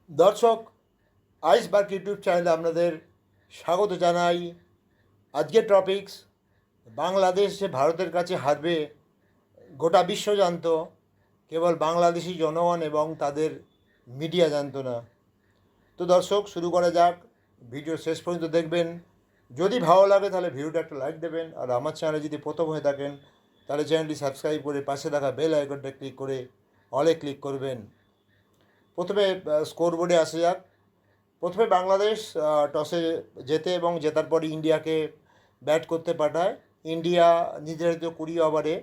দর্শক, iceberg YouTube চ্যানেলে আপনাদের স্বাগত জানাই। আজকের টপিকস, বাংলাদেশ যে ভারতের কাছে হারবে গোটা বিশ্ব জানত, কেবল বাংলাদেশি জনগণ এবং তাদের মিডিয়া জানতো না। তো দর্শক, শুরু করা যাক। ভিডিও শেষ পর্যন্ত দেখবেন। যদি ভালো লাগে তাহলে ভিডিওটা একটা লাইক দেবেন, আর আমার চ্যানেলে যদি প্রথম হয়ে থাকেন তাহলে চ্যানেলটি সাবস্ক্রাইব করে পাশে থাকা বেল আইকনটা ক্লিক করে অলে ক্লিক করবেন। প্রথমে স্কোর বোর্ডে আসা যাক। প্রথমে বাংলাদেশ টসে জেতে এবং জেতার পরে ইন্ডিয়াকে ব্যাট করতে পাঠায়। ইন্ডিয়া নির্ধারিত 20 ওভারে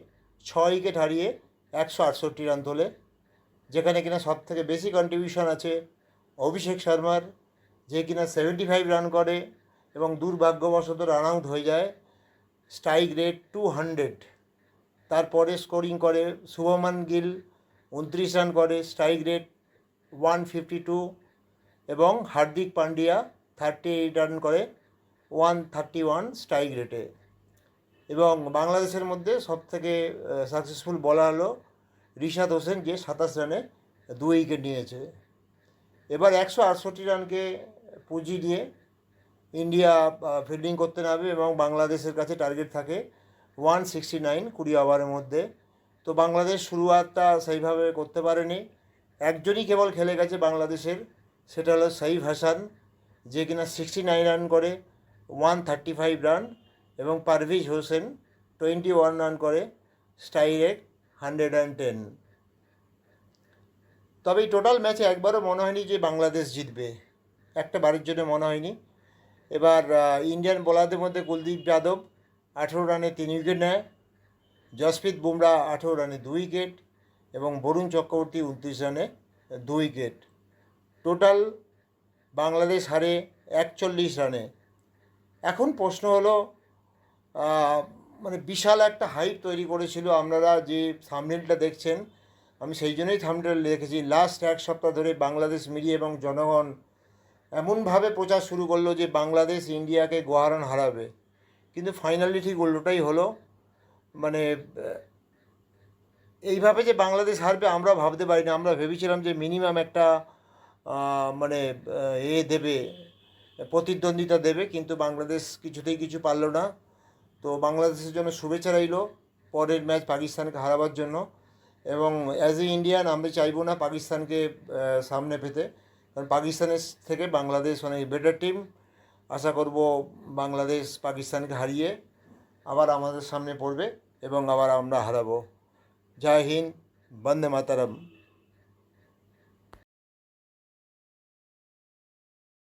6 উইকেট হারিয়ে 168 রান তোলে, যেখানে কিনা সব থেকে বেশি কন্ট্রিবিউশন আছে অভিষেক শর্মার, যে কিনা 75 রান করে এবং দুর্ভাগ্যবশত রান আউট হয়ে যায়। Strike rate 200। তারপরে স্কোরিং করে শুভমান গিল 29 রান করে, স্ট্রাইক রেট 152, এবং হার্দিক পান্ডিয়া 38 রান করে 131 স্ট্রাইক রেটে। এবং বাংলাদেশের মধ্যে সবথেকে সাকসেসফুল বলার হলো রিশাদ হোসেন, যে 27 রানে 2 উইকেট নিয়েছে। এবার 168 রানকে পুঁজি দিয়ে ইন্ডিয়া ফিল্ডিং করতে নামবে এবং বাংলাদেশের কাছে টার্গেট থাকে 169 20 ওভারের মধ্যে। তো বাংলাদেশ শুরুয়াতটা সেইভাবে করতে পারেনি। একজনই কেবল খেলে গেছে বাংলাদেশের, সেটা হলো সাইফ হাসান, যে কিনা 69 রান করে 135 রান, এবং পারভেজ হোসেন 21 রান করে, স্ট্রাইক রেট 110। তবে এই টোটাল ম্যাচে একবারও মনে হয়নি যে বাংলাদেশ জিতবে, একটা বারের জন্য মনে হয়নি। এবার ইন্ডিয়ান বোলারদের মধ্যে কুলদীপ যাদব 18 রানে 3 উইকেট নেয়, জসপ্রীত বুমরা 18 রানে 2 উইকেট, এবং বরুণ চক্রবর্তী 29 রানে 2 উইকেট। টোটাল বাংলাদেশ হারে 41 রানে। এখন প্রশ্ন হলো, বিশাল একটা হাইপ তৈরি করেছিল। আপনারা যে থাম্বনেলটা দেখছেন, আমি সেই জন্যই থাম্বনেল লিখেছি, লাস্ট এক সপ্তাহ ধরে বাংলাদেশ মিডিয়া এবং জনগণ এমনভাবে প্রচার শুরু করলো যে বাংলাদেশ ইন্ডিয়াকে গোহারান হারাবে, কিন্তু ফাইনালি ঠিক উল্টোটাই হলো। এইভাবে যে বাংলাদেশ হারবে আমরা ভাবতে পারি না। আমরা ভেবেছিলাম যে মিনিমাম একটা দেবে, প্রতিদ্বন্দ্বিতা দেবে, কিন্তু বাংলাদেশ কিছুতেই কিছু পারলো না। তো বাংলাদেশের জন্য শুভেচ্ছা রইল পরের ম্যাচ পাকিস্তানকে হারাবার জন্য। এবং অ্যাজ এ ইন্ডিয়ান আমরা চাইবো না পাকিস্তানকে সামনে পেতে, কারণ পাকিস্তানের থেকে বাংলাদেশ অনেক বেটার টিম। আশা করব বাংলাদেশ পাকিস্তানকে হারিয়ে আবার আমাদের সামনে পড়বে এবং আবার আমরা হারাবো। জয় হিন্দ, বন্দে মাতরম।